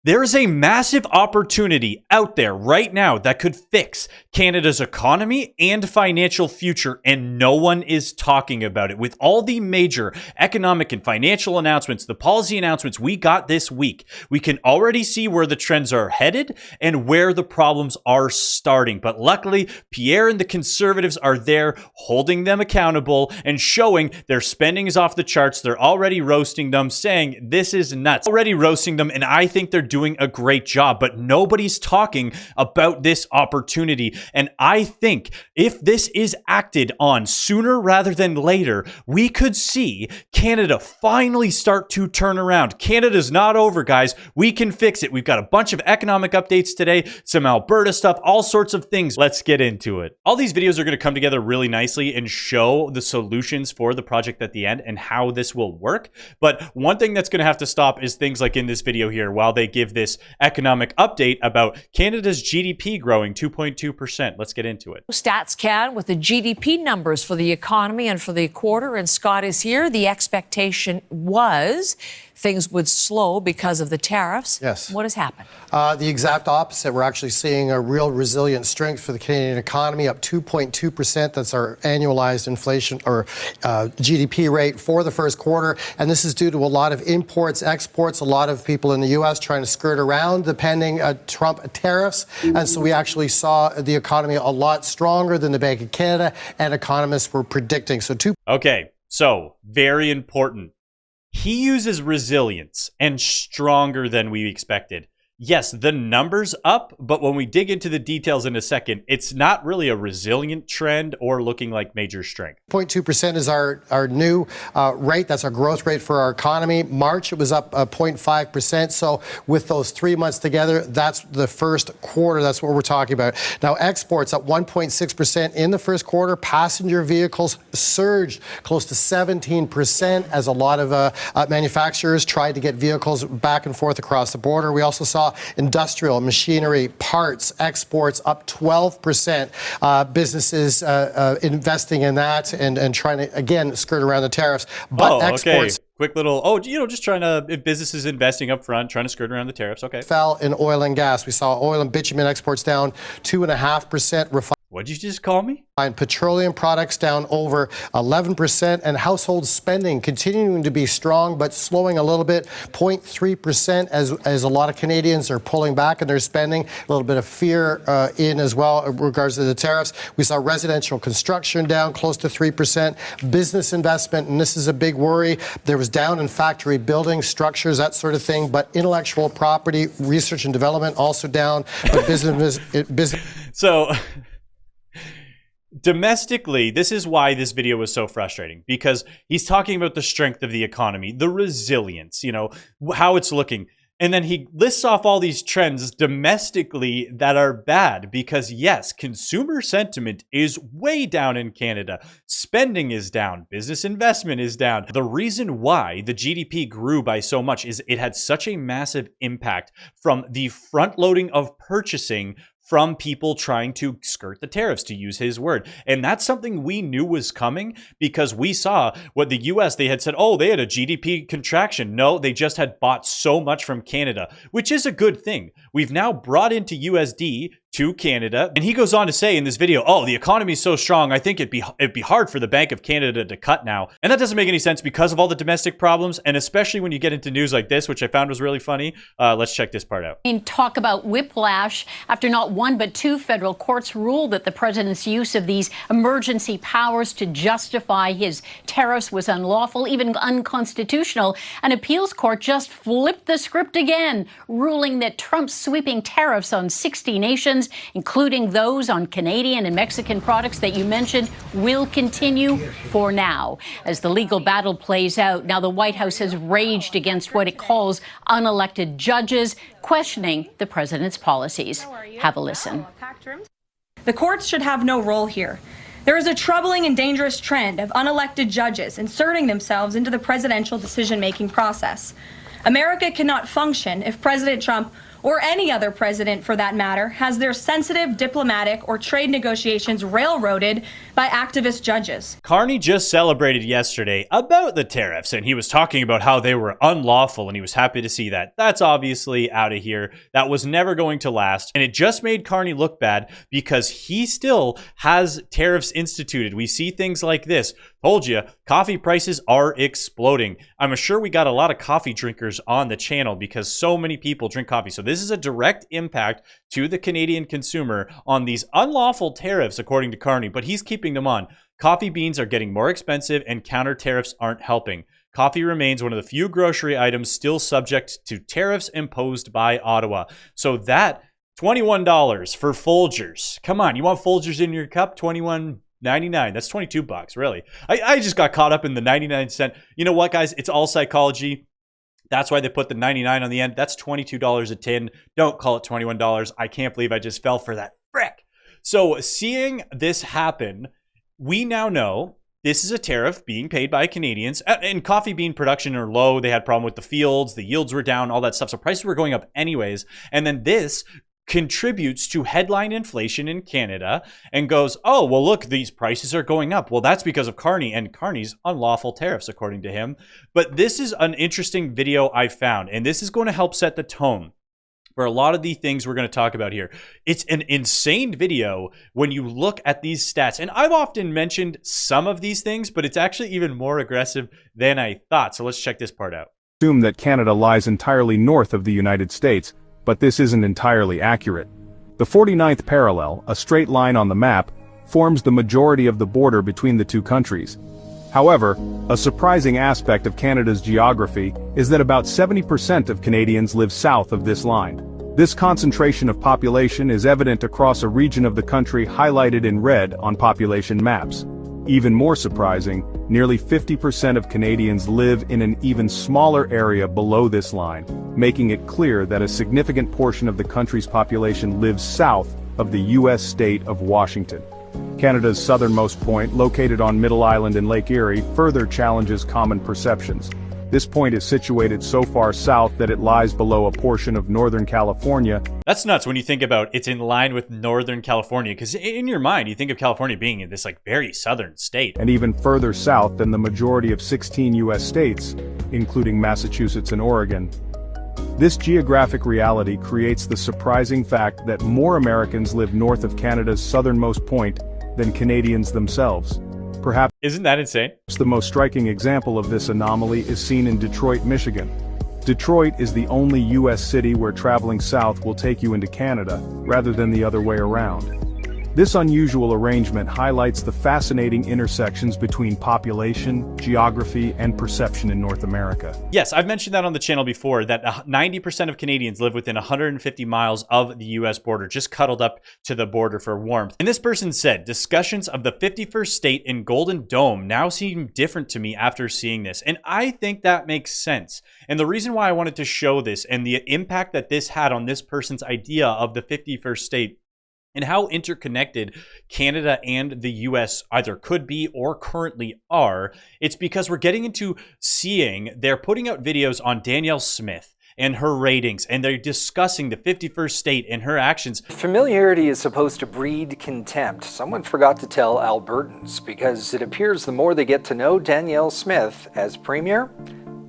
There is a massive opportunity out there right now that could fix Canada's economy and financial future, and no one is talking about it. With all the major economic and financial announcements, the policy announcements we got this week, we can already see where the trends are headed and where the problems are starting. But luckily, Pierre and the Conservatives are there holding them accountable and showing their spending is off the charts. They're already roasting them, saying this is nuts. Already roasting them, and I think they're doing a great job, but nobody's talking about this opportunity. And I think if this is acted on sooner rather than later, we could see Canada finally start to turn around. Canada's not over, guys. We can fix it. We've got a bunch of economic updates today, some Alberta stuff, all sorts of things. Let's get into it. All these videos are going to come together really nicely and show the solutions for the project at the end and how this will work. But one thing that's going to have to stop is things like in this video here, while they give this economic update about Canada's GDP growing 2.2%. Let's get into it. Stats can with the GDP numbers for the economy and for the quarter. And Scott is here. The expectation was things would slow because of the tariffs. Yes. What has happened? The exact opposite. We're actually seeing a real resilient strength for the Canadian economy, up 2.2%. That's our annualized inflation or GDP rate for the first quarter. And this is due to a lot of imports, exports, a lot of people in the U.S. trying to skirt around the pending Trump tariffs. And so we actually saw the economy a lot stronger than the Bank of Canada and economists were predicting. Okay, so very important. He uses resilience and stronger than we expected. Yes, the number's up, but when we dig into the details in a second, it's not really a resilient trend or looking like major strength. 0.2% is our new rate. That's our growth rate for our economy. March, it was up 0.5%. So with those 3 months together, that's the first quarter. That's what we're talking about. Now, exports up 1.6% in the first quarter. Passenger vehicles surged close to 17% as a lot of manufacturers tried to get vehicles back and forth across the border. We also saw industrial machinery, parts, exports up 12%. Businesses investing in that and trying to, again, skirt around the tariffs. But exports. Okay. Quick little, just trying to, businesses investing up front, trying to skirt around the tariffs. Okay. Fell in oil and gas. We saw oil and bitumen exports down 2.5%. What'd you just call me? Petroleum products down over 11%, and household spending continuing to be strong but slowing a little bit, 0.3% as a lot of Canadians are pulling back in their spending. A little bit of fear in as well in regards to the tariffs. We saw residential construction down close to 3%. Business investment, and this is a big worry, there was down in factory buildings, structures, that sort of thing, but intellectual property, research and development also down. But business. So domestically, this is why this video was so frustrating, because he's talking about the strength of the economy, the resilience, how it's looking. And then he lists off all these trends domestically that are bad because, yes, consumer sentiment is way down in Canada. Spending is down. Business investment is down. The reason why the GDP grew by so much is it had such a massive impact from the front loading of purchasing from people trying to skirt the tariffs, to use his word. And that's something we knew was coming because we saw what the US, they had said, oh, they had a GDP contraction. No, they just had bought so much from Canada, which is a good thing. We've now brought into USD to Canada. And he goes on to say in this video, oh, the economy is so strong, I think it'd be hard for the Bank of Canada to cut now. And that doesn't make any sense because of all the domestic problems, and especially when you get into news like this, which I found was really funny. Let's check this part out. Talk about whiplash after not one but two federal courts ruled that the president's use of these emergency powers to justify his tariffs was unlawful, even unconstitutional. An appeals court just flipped the script again, ruling that Trump's sweeping tariffs on 60 nations, including those on Canadian and Mexican products that you mentioned, will continue for now. As the legal battle plays out, now the White House has raged against what it calls unelected judges, questioning the president's policies. Have a listen. The courts should have no role here. There is a troubling and dangerous trend of unelected judges inserting themselves into the presidential decision-making process. America cannot function if President Trump, or any other president for that matter, has their sensitive diplomatic or trade negotiations railroaded by activist judges. Carney just celebrated yesterday about the tariffs, and he was talking about how they were unlawful, and he was happy to see that. That's obviously out of here. That was never going to last, and it just made Carney look bad because he still has tariffs instituted. We see things like this. Told you, coffee prices are exploding. I'm sure we got a lot of coffee drinkers on the channel because so many people drink coffee. So this is a direct impact to the Canadian consumer on these unlawful tariffs, according to Carney, but he's keeping them on. Coffee beans are getting more expensive and counter tariffs aren't helping. Coffee remains one of the few grocery items still subject to tariffs imposed by Ottawa. So that $21 for Folgers. Come on, you want Folgers in your cup? $21.99. That's $22, really. I just got caught up in the 99-cent. You know what, guys? It's all psychology. That's why they put the 99 on the end. That's $22 a tin. Don't call it $21. I can't believe I just fell for that. Frick. So seeing this happen, we now know this is a tariff being paid by Canadians. And coffee bean production are low. They had a problem with the fields. The yields were down, all that stuff. So prices were going up anyways. And then this contributes to headline inflation in Canada and goes, oh, well, look, these prices are going up. Well, that's because of Carney and Carney's unlawful tariffs, according to him. But this is an interesting video I found, and this is going to help set the tone for a lot of the things we're going to talk about here. It's an insane video when you look at these stats. And I've often mentioned some of these things, but it's actually even more aggressive than I thought. So let's check this part out. Assume that Canada lies entirely north of the United States, but this isn't entirely accurate. The 49th parallel, a straight line on the map, forms the majority of the border between the two countries. However, a surprising aspect of Canada's geography is that about 70% of Canadians live south of this line. This concentration of population is evident across a region of the country highlighted in red on population maps. Even more surprising, nearly 50% of Canadians live in an even smaller area below this line, making it clear that a significant portion of the country's population lives south of the U.S. state of Washington. Canada's southernmost point, located on Middle Island in Lake Erie, further challenges common perceptions. This point is situated so far south that it lies below a portion of Northern California. That's nuts when you think about it's in line with Northern California, because in your mind, you think of California being in this like very southern state. And even further south than the majority of 16 U.S. states, including Massachusetts and Oregon. This geographic reality creates the surprising fact that more Americans live north of Canada's southernmost point than Canadians themselves. Perhaps isn't that insane? The most striking example of this anomaly is seen in Detroit, Michigan. Detroit is the only U.S. city where traveling south will take you into Canada, rather than the other way around. This unusual arrangement highlights the fascinating intersections between population, geography, and perception in North America. Yes, I've mentioned that on the channel before, that 90% of Canadians live within 150 miles of the U.S. border, just cuddled up to the border for warmth. And this person said, discussions of the 51st state in Golden Dome now seem different to me after seeing this. And I think that makes sense. And the reason why I wanted to show this and the impact that this had on this person's idea of the 51st state and how interconnected Canada and the US either could be or currently are, it's because we're getting into seeing, they're putting out videos on Danielle Smith and her ratings, and they're discussing the 51st state and her actions. Familiarity is supposed to breed contempt. Someone forgot to tell Albertans, because it appears the more they get to know Danielle Smith as Premier,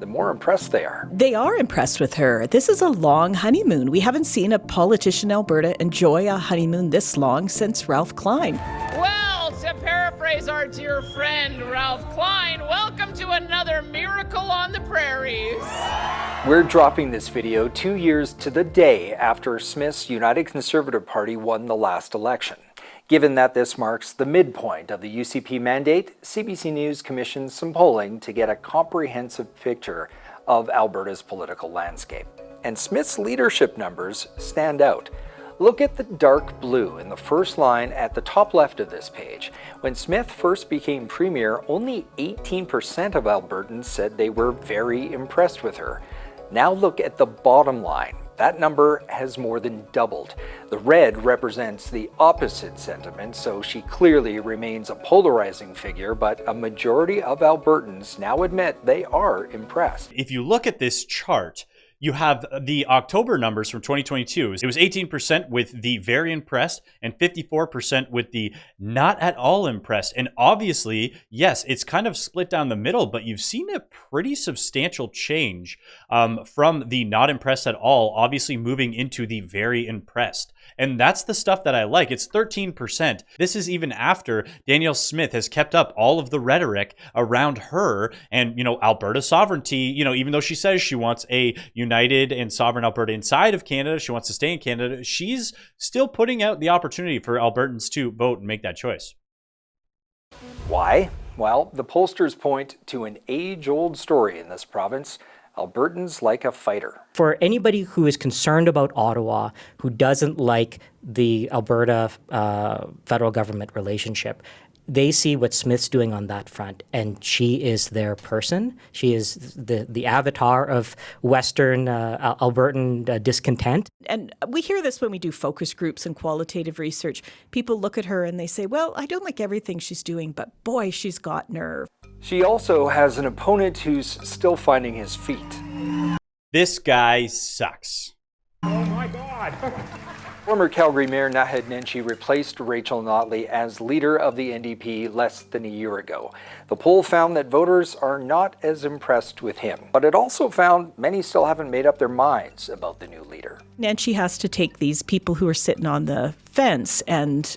the more impressed they are. They are impressed with her. This is a long honeymoon. We haven't seen a politician in Alberta enjoy a honeymoon this long since Ralph Klein. Well, to paraphrase our dear friend Ralph Klein, welcome to another miracle on the prairies. We're dropping this video 2 years to the day after Smith's United Conservative Party won the last election. Given that this marks the midpoint of the UCP mandate, CBC News commissioned some polling to get a comprehensive picture of Alberta's political landscape. And Smith's leadership numbers stand out. Look at the dark blue in the first line at the top left of this page. When Smith first became Premier, only 18% of Albertans said they were very impressed with her. Now look at the bottom line. That number has more than doubled. The red represents the opposite sentiment, so she clearly remains a polarizing figure, but a majority of Albertans now admit they are impressed. If you look at this chart, you have the October numbers from 2022. It was 18% with the very impressed and 54% with the not at all impressed. And obviously, yes, it's kind of split down the middle, but you've seen a pretty substantial change from the not impressed at all, obviously moving into the very impressed. And that's the stuff that I like. It's 13%. This is even after Danielle Smith has kept up all of the rhetoric around her and, Alberta sovereignty, even though she says she wants a united and sovereign Alberta inside of Canada, she wants to stay in Canada, she's still putting out the opportunity for Albertans to vote and make that choice. Why? Well, the pollsters point to an age-old story in this province. Albertans like a fighter. For anybody who is concerned about Ottawa, who doesn't like the Alberta federal government relationship, they see what Smith's doing on that front, and she is their person. She is the avatar of Western Albertan discontent. And we hear this when we do focus groups and qualitative research. People look at her and they say, well, I don't like everything she's doing, but boy, she's got nerve. She also has an opponent who's still finding his feet. This guy sucks. Oh my God. Former Calgary Mayor Naheed Nenshi replaced Rachel Notley as leader of the NDP less than a year ago. The poll found that voters are not as impressed with him, but it also found many still haven't made up their minds about the new leader. Nenshi has to take these people who are sitting on the fence and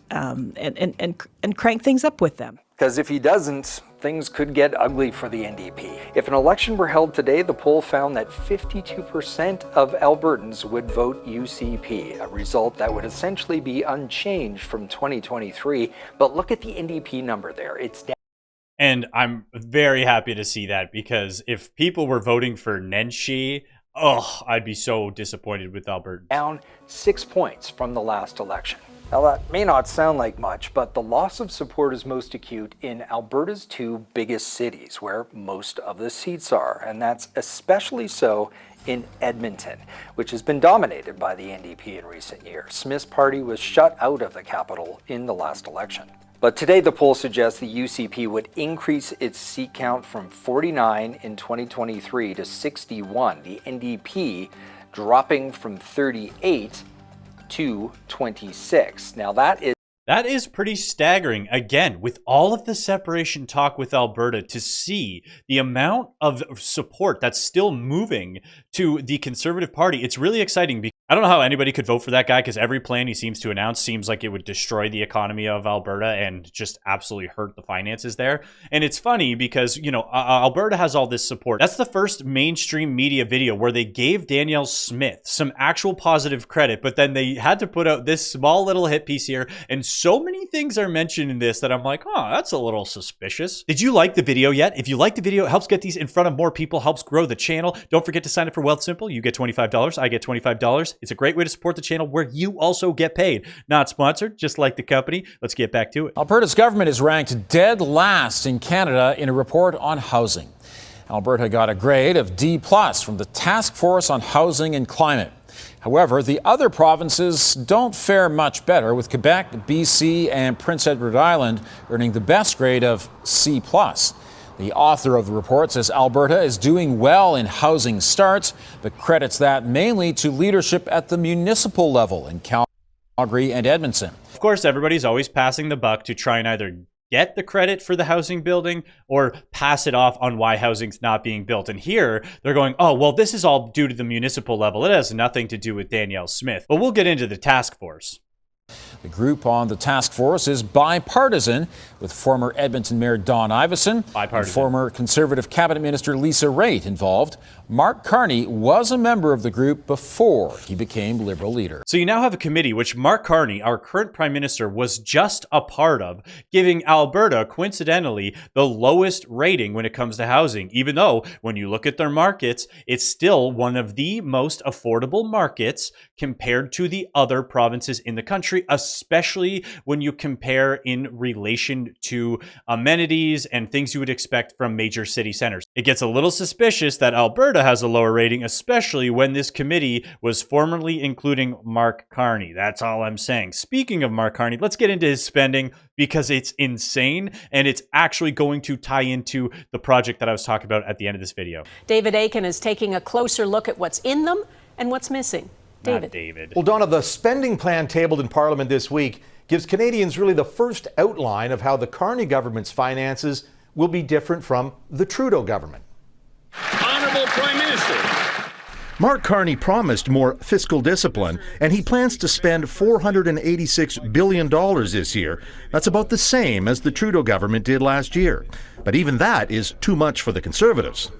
crank things up with them. Because if he doesn't, things could get ugly for the NDP. If an election were held today, the poll found that 52% of Albertans would vote UCP, a result that would essentially be unchanged from 2023. But look at the NDP number there. It's down. And I'm very happy to see that, because if people were voting for Nenshi, I'd be so disappointed with Alberta. Down 6 points from the last election. Now that may not sound like much, but the loss of support is most acute in Alberta's two biggest cities, where most of the seats are, and that's especially so in Edmonton, which has been dominated by the NDP in recent years. Smith's party was shut out of the capital in the last election. But today the poll suggests the UCP would increase its seat count from 49 in 2023 to 61, the NDP dropping from 38 to 26. Now that is pretty staggering. Again, with all of the separation talk with Alberta, to see the amount of support that's still moving to the Conservative Party, it's really exciting. Because I don't know how anybody could vote for that guy, because every plan he seems to announce seems like it would destroy the economy of Alberta and just absolutely hurt the finances there. And it's funny because, Alberta has all this support. That's the first mainstream media video where they gave Danielle Smith some actual positive credit, but then they had to put out this small little hit piece here. And so many things are mentioned in this that I'm like, that's a little suspicious. Did you like the video yet? If you like the video, it helps get these in front of more people, helps grow the channel. Don't forget to sign up for Wealth Simple. You get $25. I get $25. It's a great way to support the channel where you also get paid. Not sponsored, just like the company. Let's get back to it. Alberta's government is ranked dead last in Canada in a report on housing. Alberta got a grade of D+ from the Task Force on Housing and Climate. However, the other provinces don't fare much better, with Quebec, BC, and Prince Edward Island earning the best grade of C+. The author of the report says Alberta is doing well in housing starts, but credits that mainly to leadership at the municipal level in Calgary and Edmonton. Of course, everybody's always passing the buck to try and either get the credit for the housing building or pass it off on why housing's not being built. And here they're going, this is all due to the municipal level. It has nothing to do with Danielle Smith. But we'll get into the task force. The group on the task force is bipartisan, with former Edmonton Mayor Don Iveson and former Conservative Cabinet Minister Lisa Raitt involved. Mark Carney was a member of the group before he became Liberal leader. So you now have a committee which Mark Carney, our current Prime Minister, was just a part of, giving Alberta, coincidentally, the lowest rating when it comes to housing, even though when you look at their markets, it's still one of the most affordable markets compared to the other provinces in the country, especially when you compare in relation to amenities and things you would expect from major city centers. It gets a little suspicious that Alberta Alberta has a lower rating, especially when this committee was formerly including Mark Carney. That's all I'm saying. Speaking of Mark Carney, let's get into his spending because it's insane and it's actually going to tie into the project that I was talking about at the end of this video. David Aiken is taking a closer look at what's in them and what's missing. David. Well, Donna, the spending plan tabled in Parliament this week gives Canadians really the first outline of how the Carney government's finances will be different from the Trudeau government. Honorable Prime Minister. Mark Carney promised more fiscal discipline, and he plans to spend $486 billion this year. That's about the same as the Trudeau government did last year. But even that is too much for the Conservatives.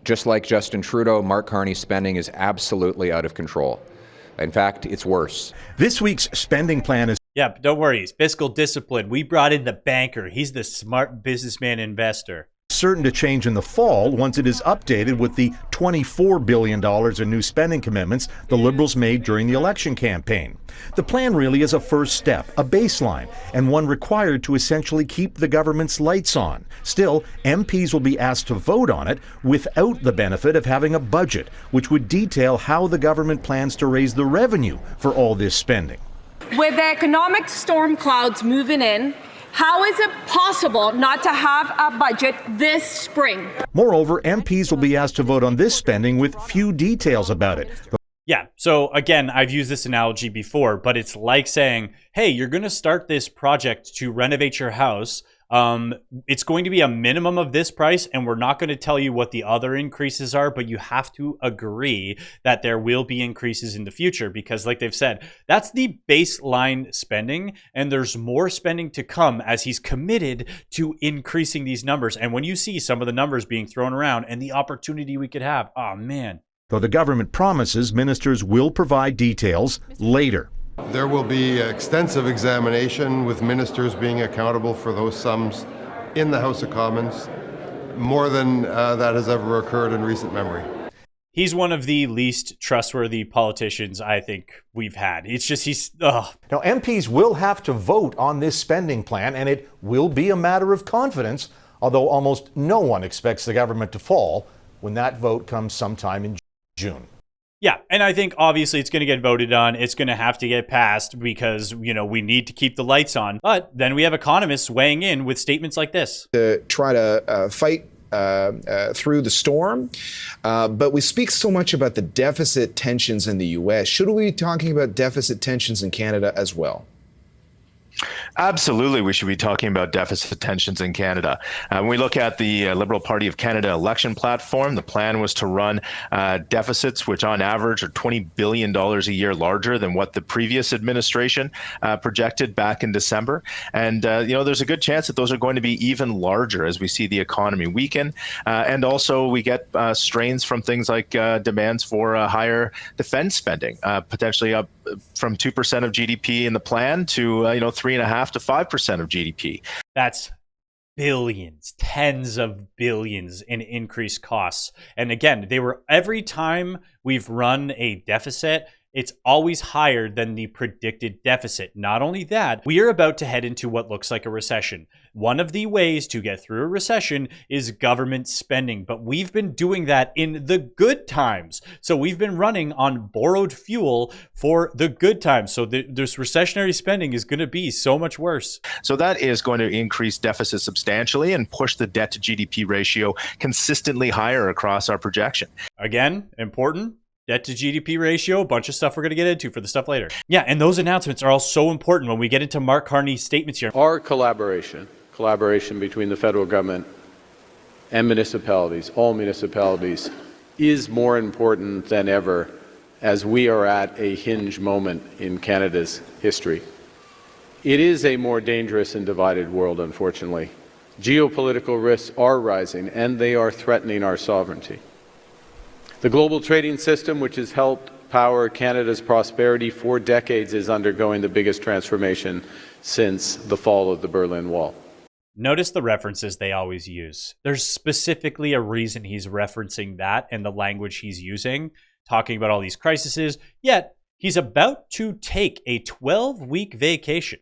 Just like Justin Trudeau, Mark Carney's spending is absolutely out of control. In fact, it's worse. This week's spending plan is... Yeah, but don't worry, it's fiscal discipline. We brought in the banker. He's the smart businessman investor. certain to change in the fall once it is updated with the $24 billion in new spending commitments the Liberals made during the election campaign. The plan really is a first step, a baseline, and one required to essentially keep the government's lights on. Still, MPs will be asked to vote on it without the benefit of having a budget, which would detail how the government plans to raise the revenue for all this spending. With the economic storm clouds moving in, how is it possible not to have a budget this spring? Moreover, MPs will be asked to vote on this spending with few details about it. Yeah, so again, I've used this analogy before, but it's like saying, hey, you're going to start this project to renovate your house. It's going to be a minimum of this price, and we're not going to tell you what the other increases are, but you have to agree that there will be increases in the future because, like they've said, that's the baseline spending, and there's more spending to come as he's committed to increasing these numbers. And when you see some of the numbers being thrown around and the opportunity we could have, oh man. Though the government promises ministers will provide details later. There will be extensive examination with ministers being accountable for those sums in the House of Commons, more than that has ever occurred in recent memory. He's one of the least trustworthy politicians I think we've had. It's just Now, MPs will have to vote on this spending plan, and it will be a matter of confidence, although almost no one expects the government to fall when that vote comes sometime in June. Yeah, and I think obviously it's going to get voted on. It's going to have to get passed because, we need to keep the lights on. But then we have economists weighing in with statements like this. To try to fight through the storm. But we speak so much about the deficit tensions in the U.S. Should we be talking about deficit tensions in Canada as well? Absolutely, we should be talking about deficit tensions in Canada. When we look at the Liberal Party of Canada election platform, the plan was to run deficits which on average are $20 billion a year larger than what the previous administration projected back in December. And, there's a good chance that those are going to be even larger as we see the economy weaken. And also we get strains from things like demands for higher defense spending, potentially up from 2% of GDP in the plan to 3.5% to 5% of GDP. That's billions, tens of billions in increased costs. And again, every time we've run a deficit, it's always higher than the predicted deficit. Not only that, we are about to head into what looks like a recession. One of the ways to get through a recession is government spending, but we've been doing that in the good times. So we've been running on borrowed fuel for the good times. So this recessionary spending is going to be so much worse. So that is going to increase deficit substantially and push the debt to GDP ratio consistently higher across our projection. Again, important. Debt to GDP ratio, a bunch of stuff we're going to get into for the stuff later. Yeah, and those announcements are all so important when we get into Mark Carney's statements here. Our collaboration between the federal government and municipalities, all municipalities, is more important than ever as we are at a hinge moment in Canada's history. It is a more dangerous and divided world, unfortunately. Geopolitical risks are rising, and they are threatening our sovereignty. The global trading system, which has helped power Canada's prosperity for decades, is undergoing the biggest transformation since the fall of the Berlin Wall. Notice the references they always use. There's specifically a reason he's referencing that and the language he's using, talking about all these crises, yet he's about to take a 12-week vacation.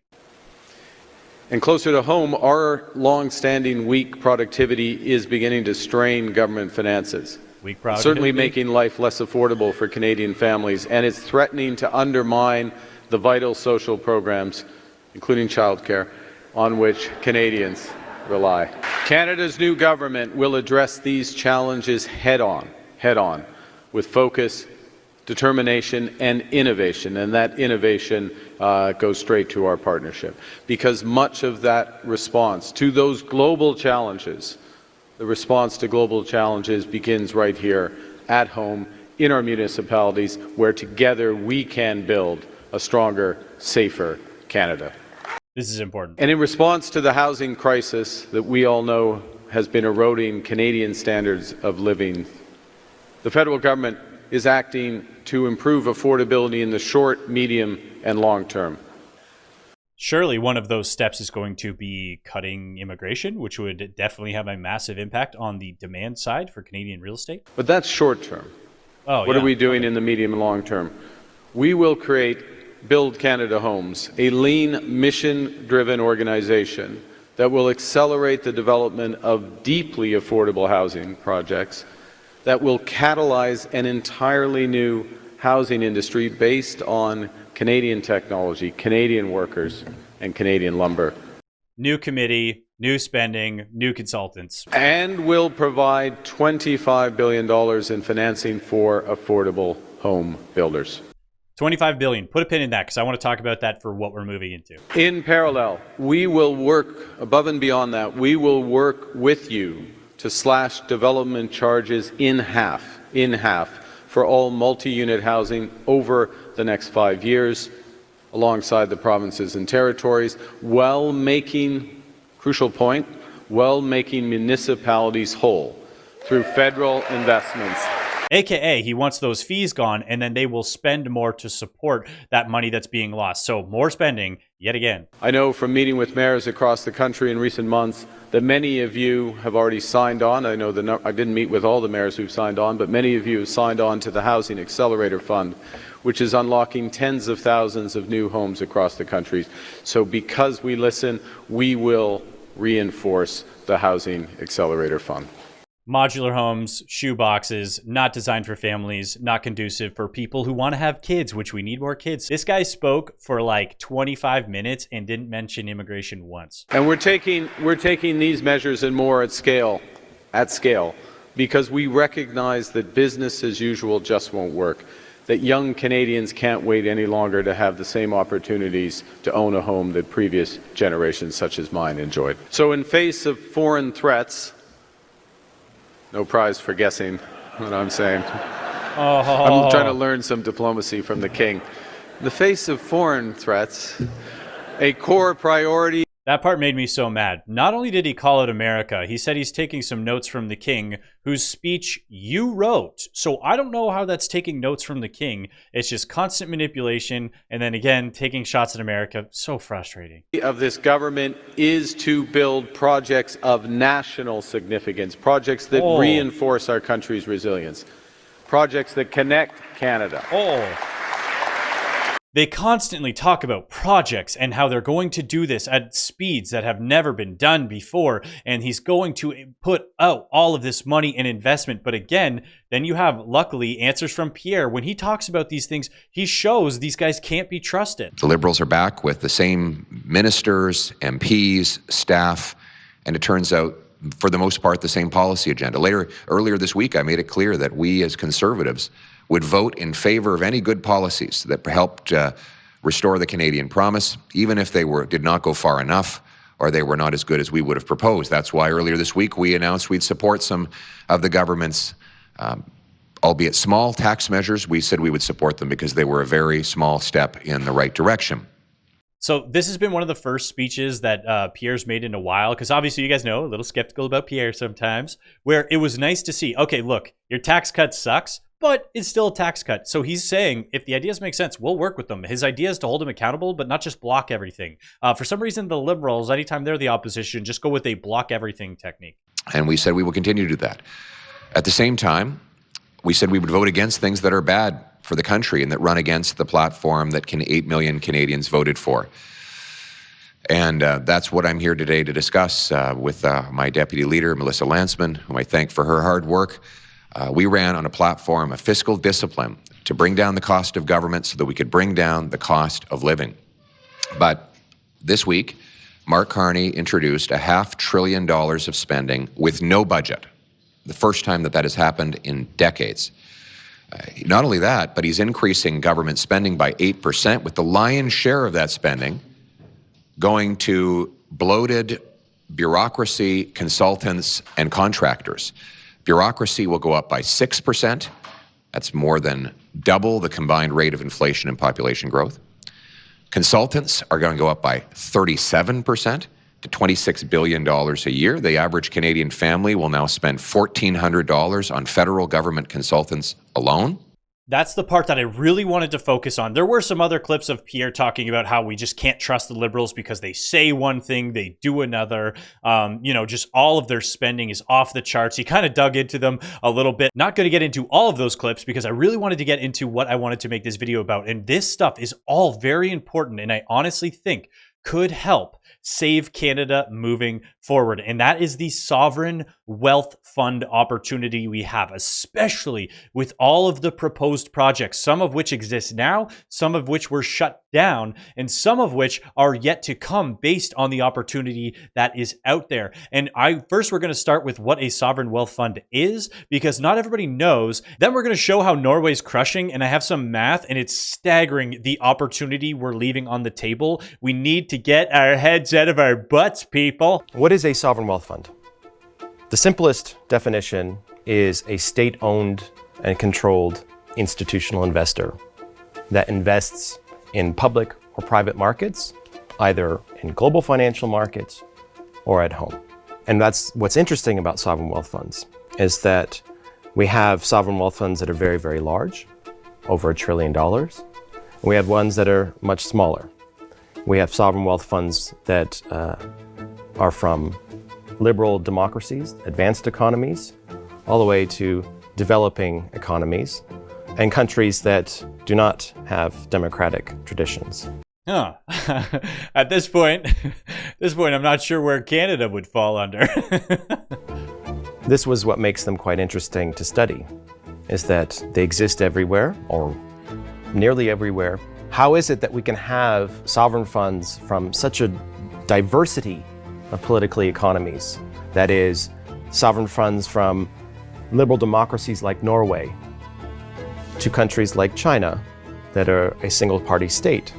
And closer to home, our long-standing weak productivity is beginning to strain government finances. Weak proud. Certainly making life less affordable for Canadian families, and it's threatening to undermine the vital social programs, including childcare, on which Canadians rely. Canada's new government will address these challenges head-on, with focus, determination, and innovation, and that innovation goes straight to our partnership. Because much of that response to those global challenges, the response to global challenges begins right here at home in our municipalities, where together we can build a stronger, safer Canada. This is important. And in response to the housing crisis that we all know has been eroding Canadian standards of living, the federal government is acting to improve affordability in the short, medium, and long term. Surely one of those steps is going to be cutting immigration, which would definitely have a massive impact on the demand side for Canadian real estate. But that's short term. Oh, what are we doing in the medium and long term? We will Build Canada Homes, a lean, mission-driven organization that will accelerate the development of deeply affordable housing projects, that will catalyze an entirely new housing industry based on Canadian technology, Canadian workers, and Canadian lumber. New committee, new spending, new consultants. And will provide $25 billion in financing for affordable home builders. $25 billion. Put a pin in that because I want to talk about that for what we're moving into. In parallel, we will work above and beyond that. We will work with you to slash development charges in half for all multi-unit housing over the next 5 years, alongside the provinces and territories, while making, crucial point, while making municipalities whole through federal investments. AKA, he wants those fees gone, and then they will spend more to support that money that's being lost. So more spending, yet again. I know from meeting with mayors across the country in recent months that many of you have already signed on. I know I didn't meet with all the mayors who've signed on, but many of you have signed on to the Housing Accelerator Fund, which is unlocking tens of thousands of new homes across the country. So because we listen, we will reinforce the Housing Accelerator Fund. Modular homes, shoe boxes, not designed for families, not conducive for people who want to have kids, which we need more kids. This guy spoke for like 25 minutes and didn't mention immigration once. And we're taking these measures and more at scale, because we recognize that business as usual just won't work, that young Canadians can't wait any longer to have the same opportunities to own a home that previous generations such as mine enjoyed. So in face of foreign threats, no prize for guessing what I'm saying. I'm trying to learn some diplomacy from the king. In the face of foreign threats, a core priority. That part made me so mad. Not only did he call out America, he said he's taking some notes from the king, whose speech you wrote. So I don't know how that's taking notes from the king. It's just constant manipulation, and then again, taking shots at America. So frustrating. Of this government is to build projects of national significance, projects that reinforce our country's resilience, projects that connect Canada. They constantly talk about projects and how they're going to do this at speeds that have never been done before. And he's going to put out all of this money and investment. But again, then you have, luckily, answers from Pierre. When he talks about these things, he shows these guys can't be trusted. The Liberals are back with the same ministers, MPs, staff, and it turns out, for the most part, the same policy agenda. Earlier this week, I made it clear that we as Conservatives would vote in favor of any good policies that helped restore the Canadian promise, even if they did not go far enough or they were not as good as we would have proposed. That's why earlier this week we announced we'd support some of the government's, albeit small, tax measures. We said we would support them because they were a very small step in the right direction. So this has been one of the first speeches that Pierre's made in a while, because obviously you guys know, a little skeptical about Pierre sometimes, where it was nice to see, okay, look, your tax cut sucks, but it's still a tax cut. So he's saying, if the ideas make sense, we'll work with them. His idea is to hold him accountable, but not just block everything. For some reason, the Liberals, anytime they're the opposition, just go with a block everything technique. And we said we will continue to do that. At the same time, we said we would vote against things that are bad for the country and that run against the platform that 8 million Canadians voted for. And that's what I'm here today to discuss with my deputy leader, Melissa Lantsman, whom I thank for her hard work. We ran on a platform of fiscal discipline to bring down the cost of government so that we could bring down the cost of living. But this week, Mark Carney introduced $500 billion of spending with no budget. The first time that has happened in decades. Not only that, but he's increasing government spending by 8%, with the lion's share of that spending going to bloated bureaucracy, consultants, and contractors. Bureaucracy will go up by 6%. That's more than double the combined rate of inflation and population growth. Consultants are going to go up by 37% to $26 billion a year. The average Canadian family will now spend $1,400 on federal government consultants alone. That's the part that I really wanted to focus on. There were some other clips of Pierre talking about how we just can't trust the Liberals because they say one thing, they do another. Just all of their spending is off the charts. He kind of dug into them a little bit. Not going to get into all of those clips because I really wanted to get into what I wanted to make this video about. And this stuff is all very important, and I honestly think could help save Canada moving forward. And that is the sovereign wealth fund opportunity we have, especially with all of the proposed projects, some of which exist now, some of which were shut down, and some of which are yet to come based on the opportunity that is out there. And first we're going to start with what a sovereign wealth fund is, because not everybody knows. Then we're going to show how Norway's crushing, and I have some math, and it's staggering the opportunity we're leaving on the table. We need to get our heads out of our butts, people. What is a sovereign wealth fund? The simplest definition is a state-owned and controlled institutional investor that invests in public or private markets, either in global financial markets or at home. And that's what's interesting about sovereign wealth funds, is that we have sovereign wealth funds that are very, very large, over $1 trillion. And we have ones that are much smaller. We have sovereign wealth funds that are from liberal democracies, advanced economies, all the way to developing economies and countries that do not have democratic traditions. Huh. At this point, I'm not sure where Canada would fall under. This was what makes them quite interesting to study, is that they exist everywhere, or nearly everywhere. How is it that we can have sovereign funds from such a diversity of political economies? That is, sovereign funds from liberal democracies like Norway to countries like China that are a single-party state.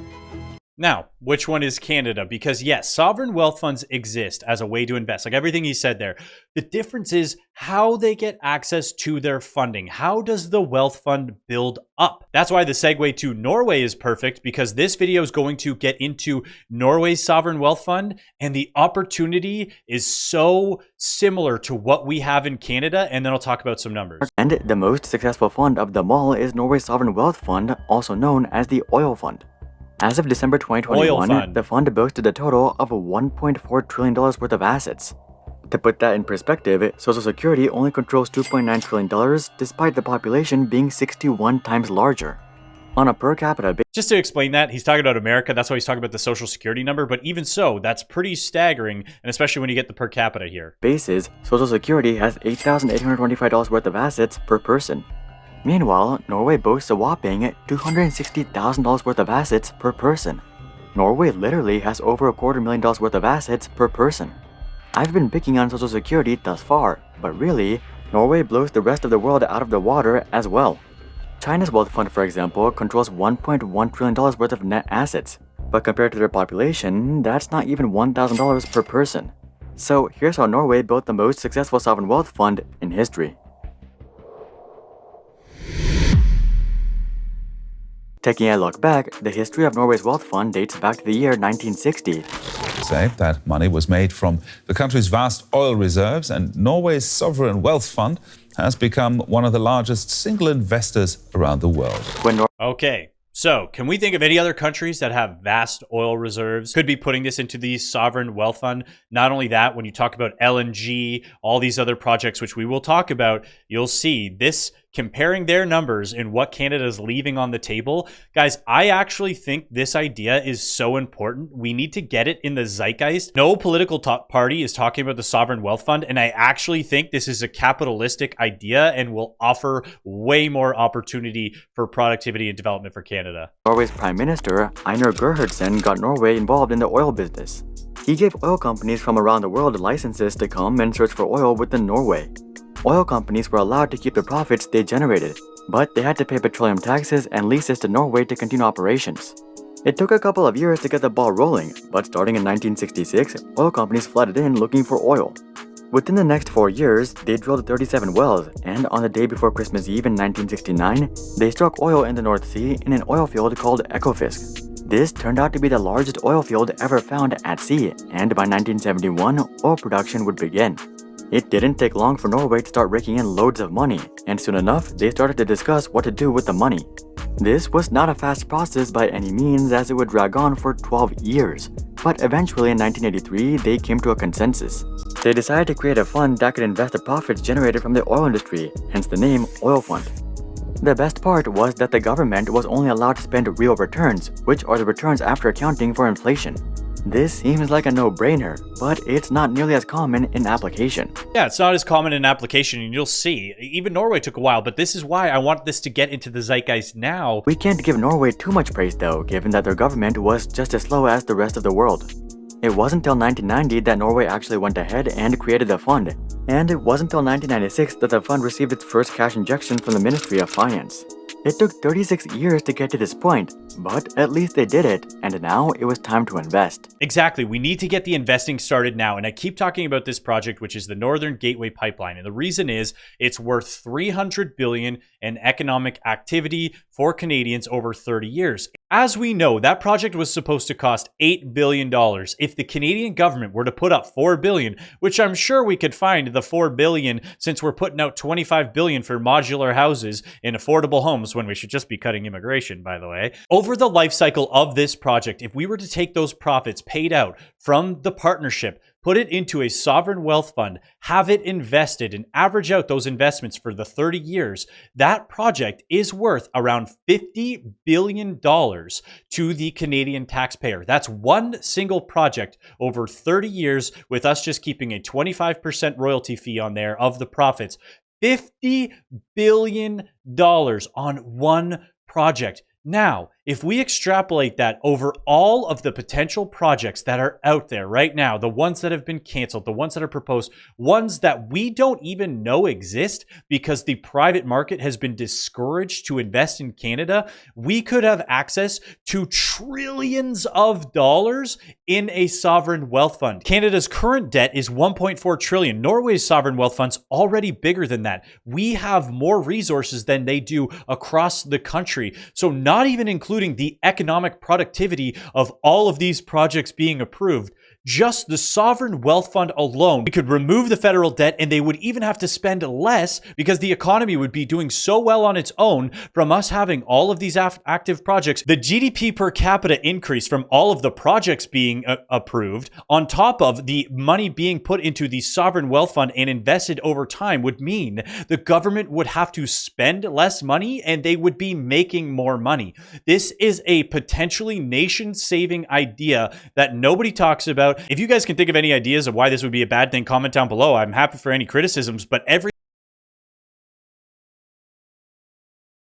Now, which one is Canada? Because yes, sovereign wealth funds exist as a way to invest, like everything he said there. The difference is how they get access to their funding. How does the wealth fund build up? That's why the segue to Norway is perfect, because this video is going to get into Norway's sovereign wealth fund, and the opportunity is so similar to what we have in Canada, and then I'll talk about some numbers. And the most successful fund of them all is Norway's sovereign wealth fund, also known as the Oil Fund. As of December 2021, the fund boasted a total of $1.4 trillion worth of assets. To put that in perspective, Social Security only controls $2.9 trillion, despite the population being 61 times larger. On a per capita basis, just to explain that, he's talking about America, that's why he's talking about the Social Security number, but even so, that's pretty staggering, and especially when you get the per capita here. Social Security has $8,825 worth of assets per person. Meanwhile, Norway boasts a whopping $260,000 worth of assets per person. Norway literally has over $250,000 worth of assets per person. I've been picking on Social Security thus far, but really, Norway blows the rest of the world out of the water as well. China's wealth fund, for example, controls $1.1 trillion worth of net assets, but compared to their population, that's not even $1,000 per person. So here's how Norway built the most successful sovereign wealth fund in history. Taking a look back, the history of Norway's wealth fund dates back to the year 1960. Say that money was made from the country's vast oil reserves, and Norway's sovereign wealth fund has become one of the largest single investors around the world. Okay, so can we think of any other countries that have vast oil reserves? Could be putting this into the sovereign wealth fund. Not only that, when you talk about LNG, all these other projects, which we will talk about, you'll see this comparing their numbers and what Canada is leaving on the table, guys, I actually think this idea is so important. We need to get it in the zeitgeist. No political party is talking about the sovereign wealth fund, and I actually think this is a capitalistic idea and will offer way more opportunity for productivity and development for Canada. Norway's Prime Minister, Einar Gerhardsen, got Norway involved in the oil business. He gave oil companies from around the world licenses to come and search for oil within Norway. Oil companies were allowed to keep the profits they generated, but they had to pay petroleum taxes and leases to Norway to continue operations. It took a couple of years to get the ball rolling, but starting in 1966, oil companies flooded in looking for oil. Within the next 4 years, they drilled 37 wells, and on the day before Christmas Eve in 1969, they struck oil in the North Sea in an oil field called Ekofisk. This turned out to be the largest oil field ever found at sea, and by 1971, oil production would begin. It didn't take long for Norway to start raking in loads of money, and soon enough, they started to discuss what to do with the money. This was not a fast process by any means, as it would drag on for 12 years. But eventually in 1983, they came to a consensus. They decided to create a fund that could invest the profits generated from the oil industry, hence the name Oil Fund. The best part was that the government was only allowed to spend real returns, which are the returns after accounting for inflation. This seems like a no-brainer, but it's not nearly as common in application. Yeah, it's not as common in application, and you'll see. Even Norway took a while, but this is why I want this to get into the zeitgeist now. We can't give Norway too much praise though, given that their government was just as slow as the rest of the world. It wasn't until 1990 that Norway actually went ahead and created the fund, and it wasn't until 1996 that the fund received its first cash injection from the Ministry of Finance. It took 36 years to get to this point, but at least they did it, and now it was time to invest. Exactly, we need to get the investing started now, and I keep talking about this project, which is the Northern Gateway Pipeline, and the reason is it's worth $300 billion in economic activity for Canadians over 30 years. As we know, that project was supposed to cost $8 billion. If the Canadian government were to put up $4 billion, which I'm sure we could find the $4 billion since we're putting out $25 billion for modular houses and affordable homes when we should just be cutting immigration, by the way. Over the life cycle of this project, if we were to take those profits paid out from the partnership, put it into a sovereign wealth fund, have it invested, and average out those investments for the 30 years, that project is worth around $50 billion to the Canadian taxpayer. That's one single project over 30 years, with us just keeping a 25% royalty fee on there of the profits. $50 billion on one project. Now, if we extrapolate that over all of the potential projects that are out there right now, the ones that have been canceled, the ones that are proposed, ones that we don't even know exist because the private market has been discouraged to invest in Canada, we could have access to trillions of dollars in a sovereign wealth fund. Canada's current debt is $1.4 trillion. Norway's sovereign wealth fund's already bigger than that. We have more resources than they do across the country. So not even including the economic productivity of all of these projects being approved, just the sovereign wealth fund alone, we could remove the federal debt and they would even have to spend less because the economy would be doing so well on its own from us having all of these active projects. The GDP per capita increase from all of the projects being approved on top of the money being put into the sovereign wealth fund and invested over time would mean the government would have to spend less money and they would be making more money. This is a potentially nation-saving idea that nobody talks about. If you guys can think of any ideas of why this would be a bad thing, comment down below. I'm happy for any criticisms, but every